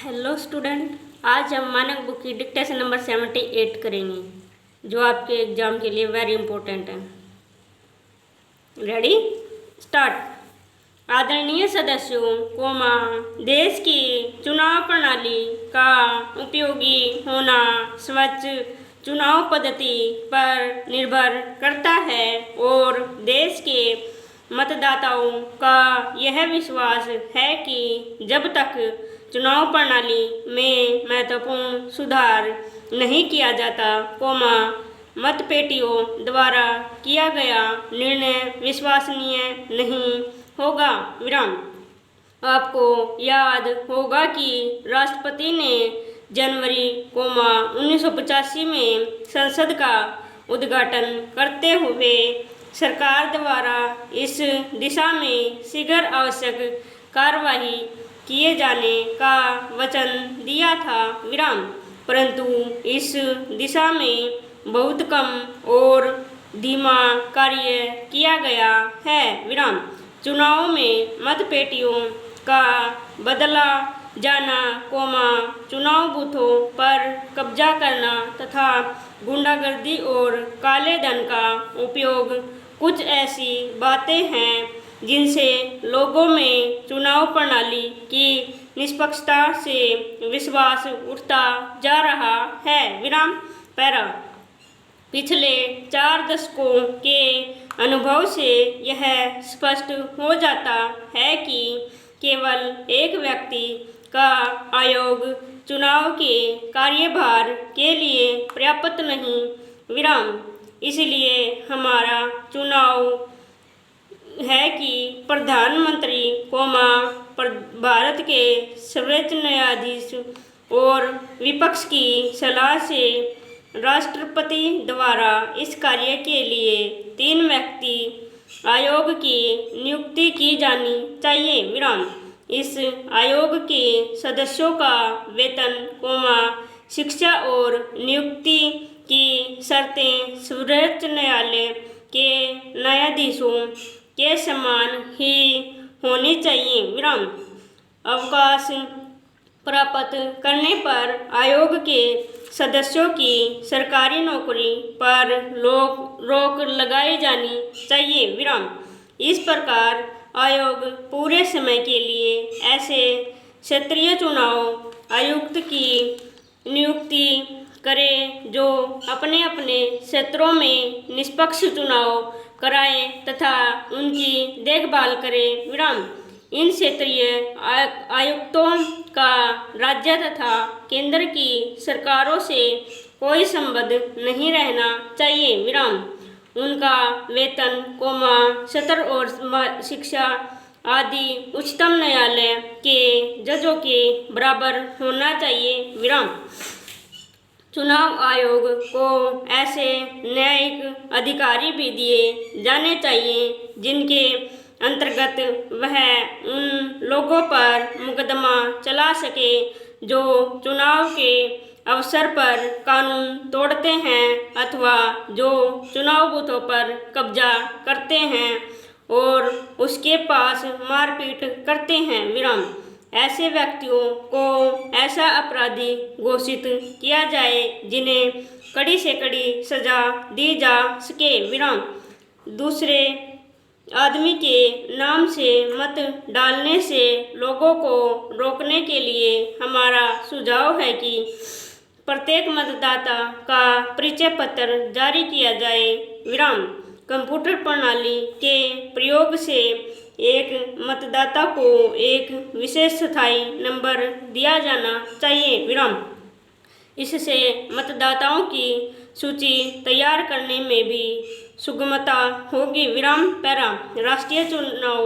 Hello student, आज हम मानक बुक की डिक्टेशन नंबर 78 करेंगे जो आपके एग्जाम के लिए वेरी इंपॉर्टेंट है। Ready start. आदरणीय सदस्यों देश की चुनाव प्रणाली का उपयोगी होना स्वच्छ चुनाव पद्धति पर निर्भर करता है और देश के मतदाताओं का यह विश्वास है कि जब तक चुनाव प्रणाली में महत्वपूर्ण सुधार नहीं किया जाता, मतपेटियों द्वारा किया गया निर्णय विश्वसनीय नहीं होगा। विराम। आपको याद होगा कि राष्ट्रपति ने जनवरी 1985 में संसद का उद्घाटन करते हुए सरकार द्वारा इस दिशा में शीघ्र आवश्यक कार्यवाही किए जाने का वचन दिया था। विराम। परंतु इस दिशा में बहुत कम और धीमा कार्य किया गया है। विराम। चुनाव में मतपेटियों का बदला जाना, चुनाव बूथों पर कब्जा करना तथा गुंडागर्दी और काले धन का उपयोग कुछ ऐसी बातें हैं जिनसे लोगों में चुनाव प्रणाली की निष्पक्षता से विश्वास उठता जा रहा है। विराम। पैरा। पिछले 4 दशकों के अनुभव से यह स्पष्ट हो जाता है कि केवल एक व्यक्ति का आयोग चुनाव के कार्यभार के लिए पर्याप्त नहीं। विराम। इसलिए हमारा चुनाव है कि प्रधानमंत्री भारत के सर्वोच्च न्यायाधीश और विपक्ष की सलाह से राष्ट्रपति द्वारा इस कार्य के लिए 3 व्यक्ति आयोग की नियुक्ति की जानी चाहिए। विराम। इस आयोग के सदस्यों का वेतन, शिक्षा और नियुक्ति की शर्तें सर्वोच्च न्यायालय के न्यायाधीशों के समान ही होनी चाहिए। विराम। अवकाश प्राप्त करने पर आयोग के सदस्यों की सरकारी नौकरी पर रोक लगाई जानी चाहिए। विराम। इस प्रकार आयोग पूरे समय के लिए ऐसे क्षेत्रीय चुनाव आयुक्त की नियुक्ति करे जो अपने अपने क्षेत्रों में निष्पक्ष चुनाव कराए तथा उनकी देखभाल करे। विराम। इन क्षेत्रीय आयुक्तों का राज्य तथा केंद्र की सरकारों से कोई संबंध नहीं रहना चाहिए। विराम। उनका वेतन, सत्र और शिक्षा आदि उच्चतम न्यायालय के जजों के बराबर होना चाहिए। विराम। चुनाव आयोग को ऐसे न्यायिक अधिकारी भी दिए जाने चाहिए जिनके अंतर्गत वह उन लोगों पर मुकदमा चला सके जो चुनाव के अवसर पर कानून तोड़ते हैं अथवा जो चुनाव बूथों पर कब्जा करते हैं और उसके पास मारपीट करते हैं। विराम। ऐसे व्यक्तियों को ऐसा अपराधी घोषित किया जाए जिन्हें कड़ी से कड़ी सजा दी जा सके। विराम। दूसरे आदमी के नाम से मत डालने से लोगों को रोकने के लिए हमारा सुझाव है कि प्रत्येक मतदाता का परिचय पत्र जारी किया जाए। विराम। कंप्यूटर प्रणाली के प्रयोग से एक मतदाता को एक विशेष स्थायी नंबर दिया जाना चाहिए। विराम। इससे मतदाताओं की सूची तैयार करने में भी सुगमता होगी। विराम। पैरा। राष्ट्रीय चुनाव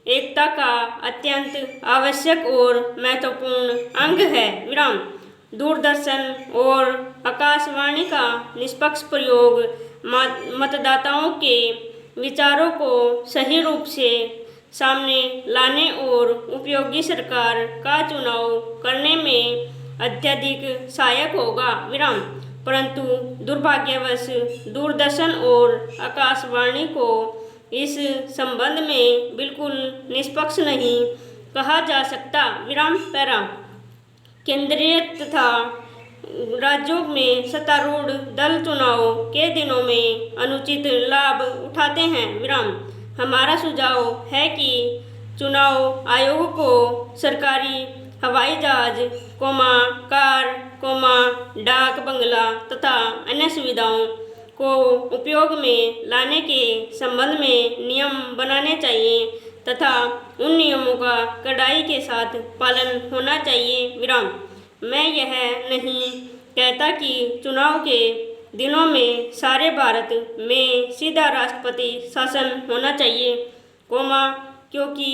एकता का अत्यंत आवश्यक और महत्वपूर्ण अंग है। विराम। दूरदर्शन और आकाशवाणी का निष्पक्ष प्रयोग मतदाताओं के विचारों को सही रूप से सामने लाने और उपयोगी सरकार का चुनाव करने में अत्यधिक सहायक होगा। विराम। परंतु दुर्भाग्यवश दूरदर्शन और आकाशवाणी को इस संबंध में बिल्कुल निष्पक्ष नहीं कहा जा सकता। विराम। पैरा। केंद्रीय तथा राज्यों में सत्तारूढ़ दल चुनाव के दिनों में अनुचित लाभ उठाते हैं। विराम। हमारा सुझाव है कि चुनाव आयोग को सरकारी हवाई जहाज, कार, डाक बंगला तथा अन्य सुविधाओं को उपयोग में लाने के संबंध में नियम बनाने चाहिए तथा उन नियमों का कड़ाई के साथ पालन होना चाहिए। विराम। मैं यह नहीं कहता कि चुनाव के दिनों में सारे भारत में सीधा राष्ट्रपति शासन होना चाहिए, क्योंकि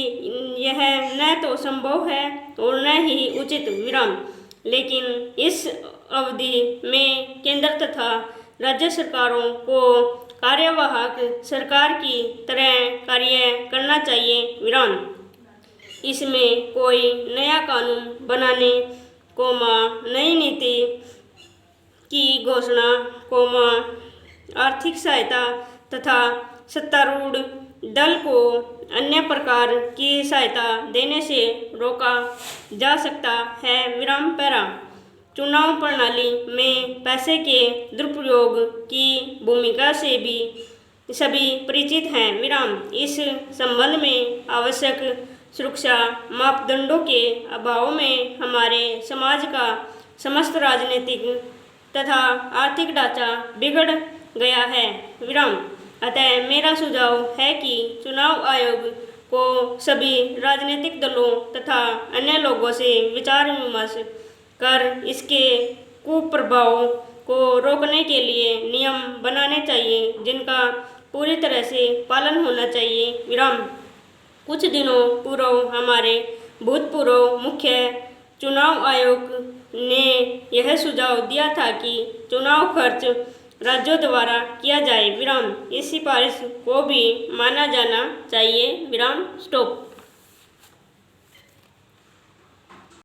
यह न तो संभव है और न ही उचित। विराम। लेकिन इस अवधि में केंद्र तथा राज्य सरकारों को कार्यवाहक सरकार की तरह कार्य करना चाहिए। विराम। इसमें कोई नया कानून बनाने, नई नीति की घोषणा, आर्थिक सहायता तथा सत्तारूढ़ दल को अन्य प्रकार की सहायता देने से रोका जा सकता है। विराम। पैरा। चुनाव प्रणाली में पैसे के दुरुपयोग की भूमिका से भी सभी परिचित हैं। विराम। इस संबंध में आवश्यक सुरक्षा मापदंडों के अभाव में हमारे समाज का समस्त राजनीतिक तथा आर्थिक ढांचा बिगड़ गया है। विराम। अतः मेरा सुझाव है कि चुनाव आयोग को सभी राजनीतिक दलों तथा अन्य लोगों से विचार विमर्श कर इसके कुप्रभाव को रोकने के लिए नियम बनाने चाहिए जिनका पूरी तरह से पालन होना चाहिए। विराम। कुछ दिनों पूर्व हमारे भूतपूर्व मुख्य चुनाव आयोग ने यह सुझाव दिया था कि चुनाव खर्च राज्यों द्वारा किया जाए। विराम। इस सिफारिश को भी माना जाना चाहिए। विराम। स्टॉप।